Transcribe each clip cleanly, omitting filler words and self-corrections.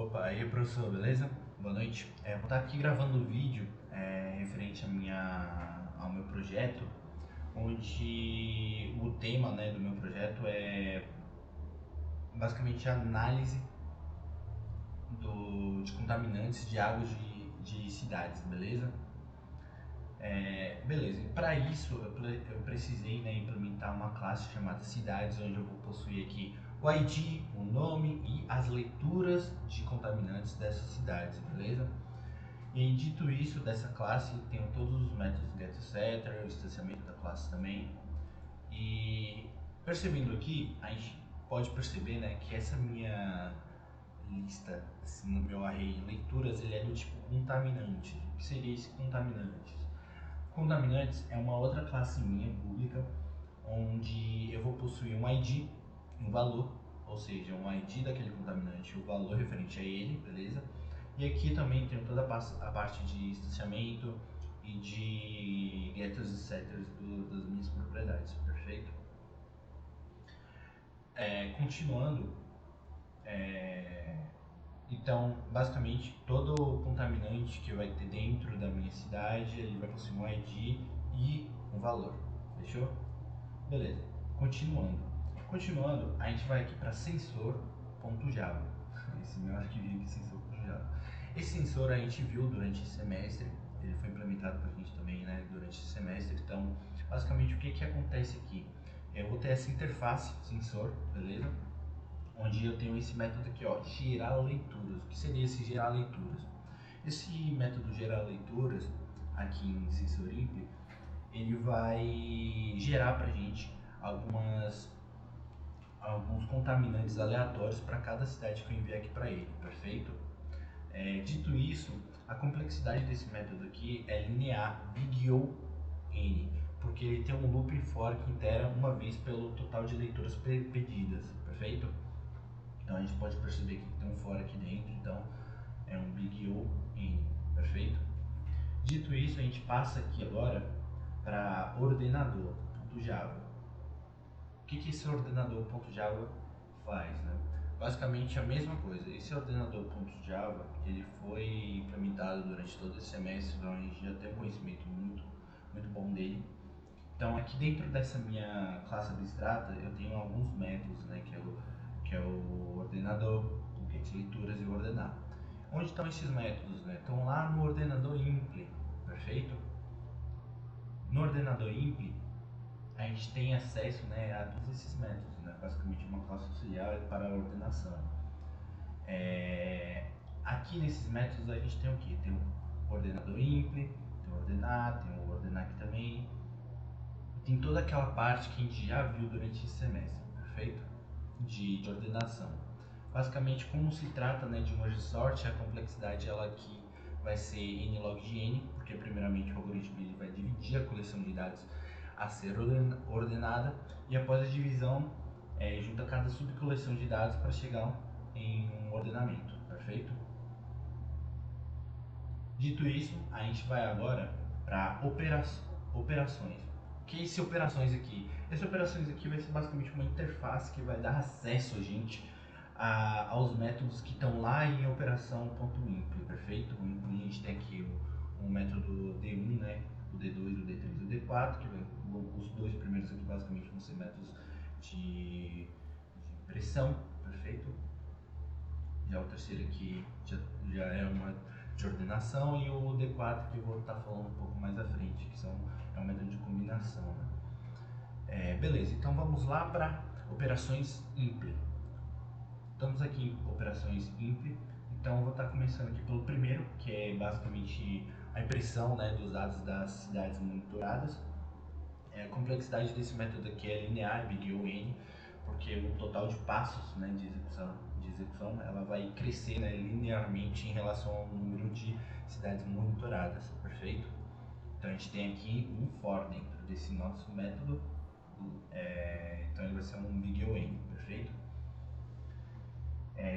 Opa, aí professor, beleza? Boa noite. Vou estar aqui gravando o vídeo referente ao meu projeto, onde o tema, né, do meu projeto é basicamente a análise de contaminantes de águas de cidades, beleza? Beleza, e para isso eu precisei, né, implementar uma classe chamada cidades, onde eu vou possuir aqui o ID, o nome e as leituras de contaminantes dessas cidades, beleza? E dito isso, dessa classe tenho todos os métodos getSetter, o instanciamento da classe também. E percebendo aqui, a gente pode perceber, né, que essa minha lista, no meu array de leituras, ele é do tipo contaminantes. O que seria esse contaminantes? Contaminantes é uma outra classe minha pública, onde eu vou possuir um ID, um valor, ou seja, um ID daquele contaminante, o valor referente a ele, beleza? E aqui também tenho toda a parte de instanciamento e de getters e setters das minhas propriedades, perfeito? Continuando, então basicamente todo contaminante que vai ter dentro da minha cidade, ele vai possuir um ID e um valor, fechou? Beleza, continuando, a gente vai aqui para sensor.java, esse meu arquivinho aqui, sensor.java. Esse sensor a gente viu durante esse semestre, ele foi implementado para a gente também, né, durante esse semestre. Então basicamente o que acontece aqui? Eu vou ter essa interface sensor, beleza? Onde eu tenho esse método aqui, ó, gerar leituras. O que seria esse gerar leituras? Esse método gerar leituras aqui em sensorimp, ele vai gerar para a gente alguns contaminantes aleatórios para cada cidade que eu enviar aqui para ele, perfeito? Dito isso, a complexidade desse método aqui é linear, big O, n, porque ele tem um loop for que itera uma vez pelo total de leituras pedidas, perfeito? Então a gente pode perceber que tem um for aqui dentro, então é um big O, n, perfeito? Dito isso, a gente passa aqui agora para ordenador.java. O que esse ordenador.java faz, né? Basicamente a mesma coisa. Esse ordenador.java, ele foi implementado durante todo esse semestre, então a gente já tem um conhecimento muito bom dele. Então aqui dentro dessa minha classe abstrata eu tenho alguns métodos, né, que é o ordenador, o getLeituras e o ordenar. Onde estão esses métodos, né? Estão lá no ordenador impl, perfeito? No ordenador impl a gente tem acesso, né, a todos esses métodos, né? Basicamente uma classe auxiliar para a ordenação. Aqui nesses métodos a gente tem o que? Tem o ordenador impl, tem o ordenar, tem o ordenar aqui também. Tem toda aquela parte que a gente já viu durante esse semestre, perfeito? De ordenação. Basicamente, como se trata, né, de merge sort, a complexidade ela aqui vai ser n log de n, porque primeiramente o algoritmo ele vai dividir a coleção de dados a ser ordenada, e após a divisão junta cada subcoleção de dados para chegar em um ordenamento, perfeito? Dito isso, a gente vai agora para operações. O que é esse operações aqui? Esse operações aqui vai ser basicamente uma interface que vai dar acesso a gente aos métodos que estão lá em operação.impl, perfeito? A gente tem aqui um método D1, né? O D2, o D3 e o D4, os dois primeiros aqui basicamente vão ser métodos de impressão, perfeito? Já o terceiro aqui já é uma de ordenação, e o D4 que eu vou estar falando um pouco mais à frente, que é um método de combinação, né? Beleza, então vamos lá para operações impl. Estamos aqui em operações impl, então eu vou estar começando aqui pelo primeiro, que é basicamente a impressão, né, dos dados das cidades monitoradas. A complexidade desse método aqui é linear, big O, n, porque o total de passos, né, de execução ela vai crescer, né, linearmente em relação ao número de cidades monitoradas, perfeito? Então a gente tem aqui um for dentro desse nosso método, então ele vai ser um big O, n, perfeito?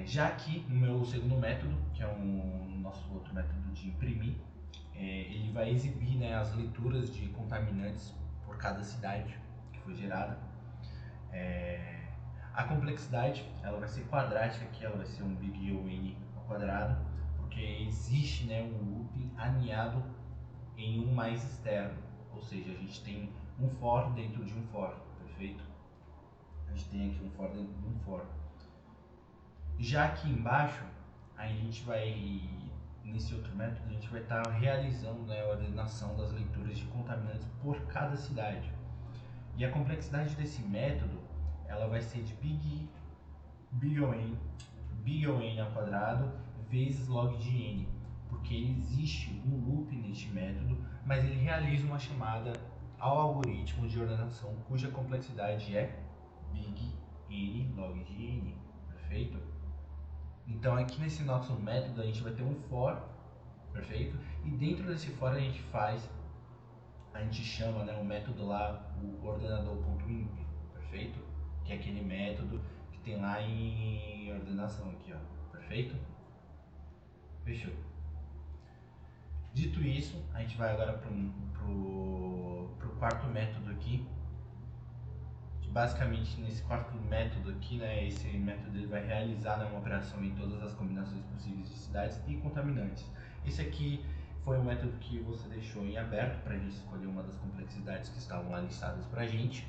Já aqui no meu segundo método, que é o nosso outro método de imprimir, ele vai exibir, né, as leituras de contaminantes por cada cidade que foi gerada. A complexidade ela vai ser quadrática aqui, ela vai ser um big O, n ao quadrado, porque existe, né, um loop aninhado em um mais externo, ou seja, a gente tem um for dentro de um for, perfeito? A gente tem aqui um for dentro de um for. Já aqui embaixo, a gente vai, nesse outro método, a gente vai estar realizando, né, a ordenação das leituras de contaminantes por cada cidade. E a complexidade desse método, ela vai ser de big O n ao quadrado vezes log de n, porque existe um loop neste método, mas ele realiza uma chamada ao algoritmo de ordenação cuja complexidade é big N log de n, perfeito? Então aqui nesse nosso método a gente vai ter um for, perfeito? E dentro desse for a gente chama, né, o método lá, o ordenador.imp, perfeito? Que é aquele método que tem lá em ordenação aqui, ó, perfeito? Fechou. Dito isso, a gente vai agora pro quarto método aqui. Basicamente nesse quarto método aqui, né, esse método ele vai realizar, né, uma operação em todas as combinações possíveis de cidades e contaminantes. Esse aqui foi um método que você deixou em aberto para a gente escolher uma das complexidades que estavam lá listadas para a gente.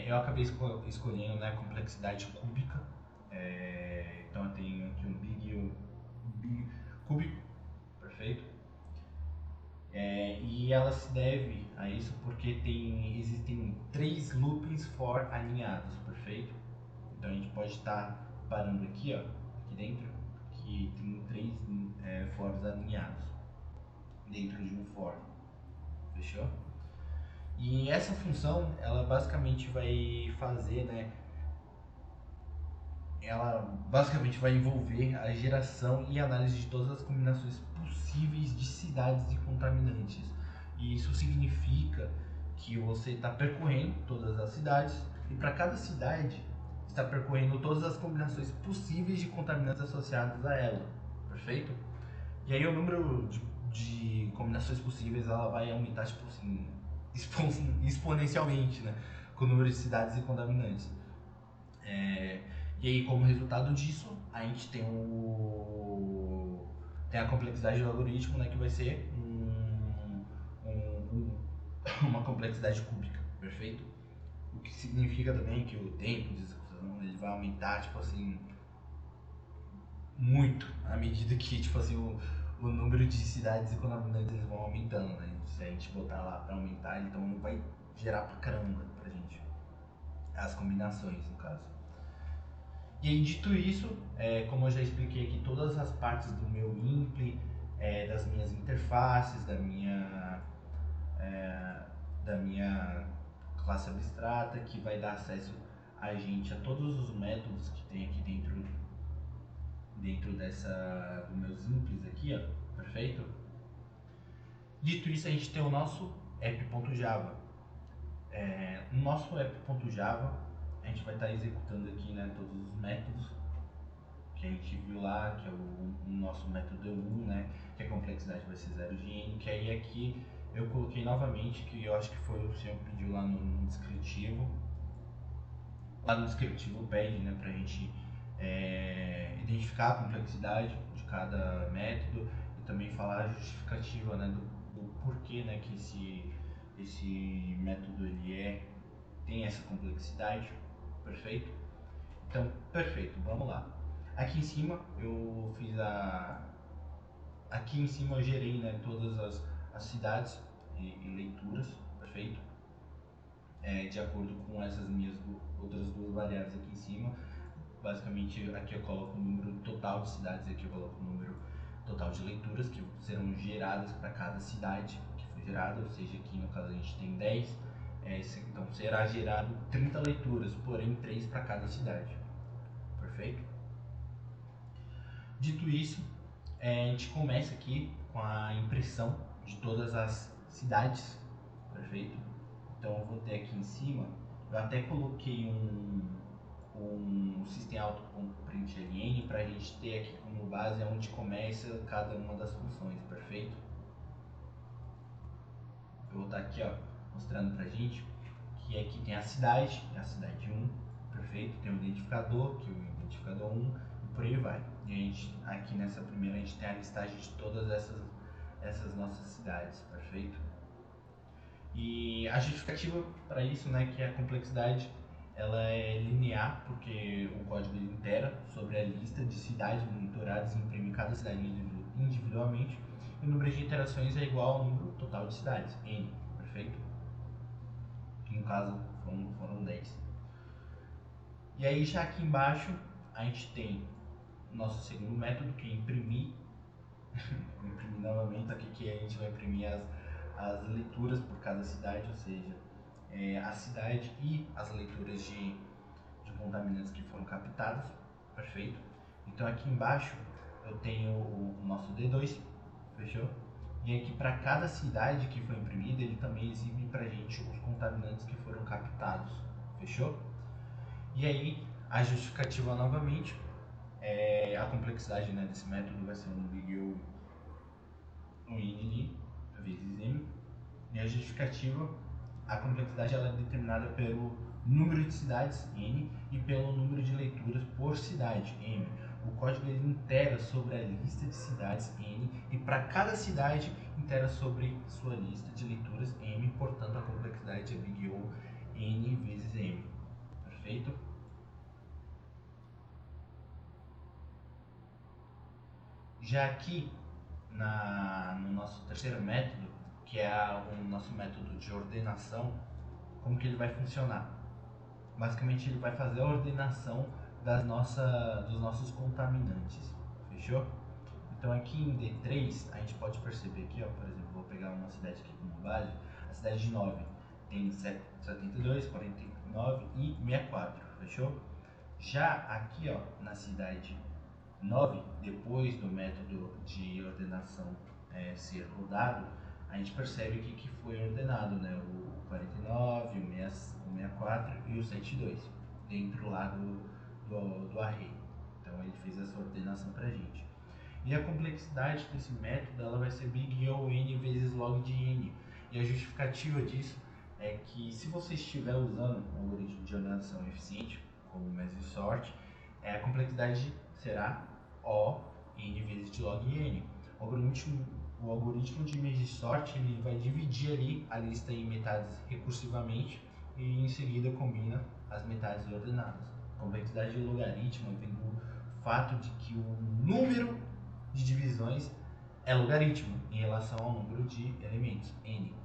Eu acabei escolhendo, né, a complexidade cúbica. Então eu tenho aqui um big cúbico, perfeito? E ela se deve a isso porque existem 3 loopings for alinhados, perfeito? Então a gente pode estar parando aqui, ó, aqui dentro, que tem 3 fors alinhados dentro de um for, fechou? E essa função, ela basicamente vai fazer, né, ela basicamente vai envolver a geração e análise de todas as combinações possíveis de cidades e contaminantes. E isso significa que você está percorrendo todas as cidades e para cada cidade está percorrendo todas as combinações possíveis de contaminantes associados a ela, perfeito? E aí o número de combinações possíveis ela vai aumentar tipo assim exponencialmente, né, com o número de cidades e contaminantes. E aí, como resultado disso, a gente tem a complexidade do algoritmo, né, que vai ser uma complexidade cúbica, perfeito? O que significa também que o tempo de execução ele vai aumentar, tipo assim, muito, à medida que, tipo assim, o número de cidades e contaminantes eles vão aumentando, né? Se a gente botar lá para aumentar, então vai gerar pra caramba pra gente as combinações, no caso. E aí, dito isso, como eu já expliquei aqui todas as partes do meu impli, das minhas interfaces, da minha classe abstrata, que vai dar acesso a gente a todos os métodos que tem aqui dentro dos meus implis aqui, ó, perfeito? Dito isso, a gente tem o nosso app.java. No nosso app.java, a gente vai estar executando aqui, né, todos os métodos que a gente viu lá, que é o nosso método 1, né, que a complexidade vai ser 0 de n, que aí aqui eu coloquei novamente, que eu acho que foi o senhor pediu lá no descritivo. Lá no descritivo pede, né, pra gente identificar a complexidade de cada método e também falar a justificativa, né, do porquê, né, que esse método ele tem essa complexidade, perfeito? Então, perfeito, vamos lá. Aqui em cima eu aqui em cima eu gerei, né, todas as cidades e leituras, perfeito? De acordo com essas minhas outras duas variáveis aqui em cima. Basicamente aqui eu coloco o número total de cidades e aqui eu coloco o número total de leituras que serão geradas para cada cidade que foi gerada, ou seja, aqui no caso a gente tem 10, então será gerado 30 leituras, porém 3 para cada cidade, perfeito? Dito isso, a gente começa aqui com a impressão de todas as cidades, perfeito? Então eu vou ter aqui em cima, eu até coloquei um systemout.println para a gente ter aqui como base onde começa cada uma das funções, perfeito? Eu vou estar aqui, ó, mostrando para a gente que aqui tem a cidade 1, perfeito? Tem o identificador, que é o identificador 1, e por aí vai. E a gente, aqui nessa primeira, a gente tem a listagem de todas essas nossas cidades, perfeito? E a justificativa para isso, né, que a complexidade ela é linear, porque o código ele itera sobre a lista de cidades monitoradas e imprime cada cidade individualmente, e o número de interações é igual ao número total de cidades, n, perfeito? Que no caso foram 10. E aí já aqui embaixo a gente tem o nosso segundo método, que é imprimir. Imprimir novamente, aqui que a gente vai imprimir as leituras por cada cidade, ou seja, a cidade e as leituras de contaminantes que foram captados, perfeito? Então aqui embaixo eu tenho o nosso D2, fechou? E aqui para cada cidade que foi imprimida, ele também exibe para a gente os contaminantes que foram captados, fechou? E aí a justificativa novamente, a complexidade, né, desse método vai ser um big O, um INI vezes M, e a justificativa, a complexidade ela é determinada pelo número de cidades, N, e pelo número de leituras por cidade, M. O código ele itera sobre a lista de cidades, N, e para cada cidade itera sobre sua lista de leituras, M, portanto a complexidade é big O, N vezes M. Perfeito? Já aqui, no nosso terceiro método, que é o nosso método de ordenação, como que ele vai funcionar? Basicamente ele vai fazer a ordenação dos nossos contaminantes, fechou? Então aqui em D3 a gente pode perceber aqui, ó, por exemplo, vou pegar uma cidade aqui como base, a cidade de 9 tem 72, 49 e 64, fechou? Já aqui, ó, na cidade 9, depois do método de ordenação ser rodado, a gente percebe aqui que foi ordenado, né, o 49, o 64 e o 72, dentro lá do array. Então ele fez essa ordenação para a gente. E a complexidade desse método ela vai ser big O n vezes log de n. E a justificativa disso é que se você estiver usando um algoritmo de ordenação eficiente, como o MesoSort, a complexidade será O n vezes de log n. O algoritmo de MesoSort ele vai dividir ali a lista em metades recursivamente e em seguida combina as metades ordenadas. A complexidade de logaritmo vem do fato de que o número de divisões é logaritmo em relação ao número de elementos, n.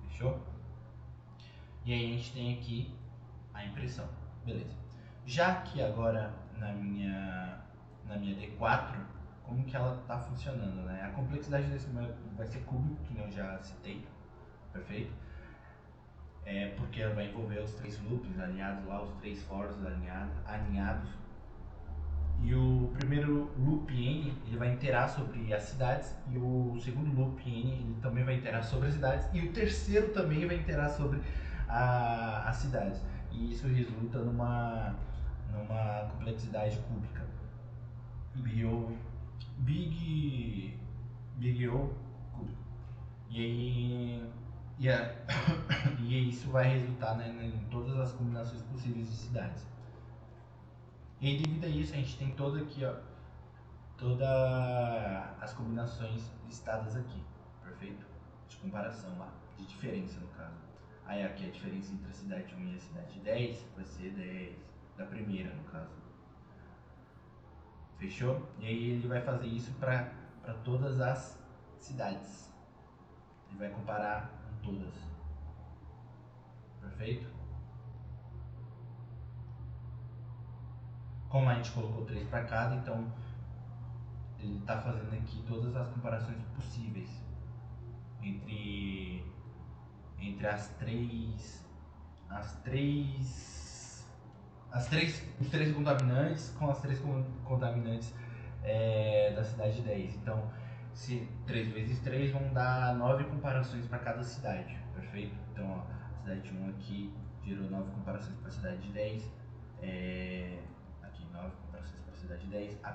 Fechou? E aí a gente tem aqui a impressão. Beleza. Já que agora na minha D4, como que ela está funcionando, né? A complexidade desse método vai ser cúbico, que eu já citei, perfeito? Porque ela vai envolver os três loops alinhados lá, os três fors alinhados. E o primeiro loop n ele vai iterar sobre as cidades, e o segundo loop n ele também vai iterar sobre as cidades, e o terceiro também vai iterar sobre as cidades. E isso resulta numa complexidade cúbica. Big O cúbico. E aí, e aí isso vai resultar, né, em todas as combinações possíveis de cidades. E aí, devido a isso, a gente tem todas as combinações listadas aqui, perfeito? De comparação lá, de diferença no caso. Aí aqui a diferença entre a cidade 1 e a cidade 10 vai ser 10, da primeira no caso. Fechou? E aí ele vai fazer isso para todas as cidades. Ele vai comparar com todas. Perfeito? Como a gente colocou 3 para cada, então ele está fazendo aqui todas as comparações possíveis entre os três contaminantes com as três contaminantes da cidade 10. Então, se 3 vezes 3 vão dar 9 comparações para cada cidade, perfeito? Então, ó, a cidade 1 aqui gerou 9 comparações para a cidade 10, aqui 9 comparações para a cidade 10, a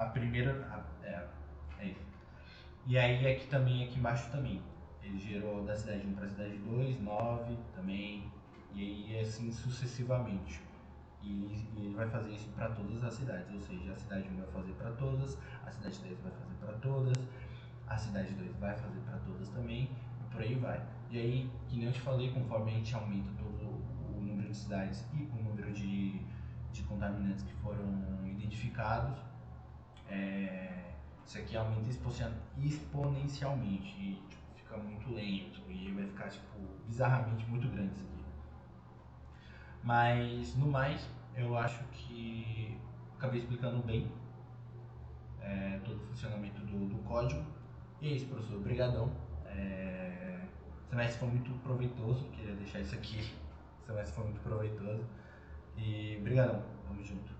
primeira, é isso. E aí aqui também, aqui embaixo também, ele gerou da cidade 1 para a cidade 2, 9 também, e aí assim sucessivamente. E ele vai fazer isso para todas as cidades, ou seja, a cidade 1 vai fazer para todas, a cidade 10 vai fazer para todas, a cidade 2 vai fazer para todas também, e por aí vai. E aí, que nem eu te falei, conforme a gente aumenta todo o número de cidades e o número de contaminantes que foram identificados, isso aqui aumenta exponencialmente e tipo, fica muito lento e vai ficar tipo, bizarramente muito grande isso aqui. Mas no mais, eu acho que acabei explicando bem todo o funcionamento do código. E é isso, professor. Obrigadão. O semestre foi muito proveitoso, queria deixar isso aqui. O semestre foi muito proveitoso. E obrigadão. Tamo junto.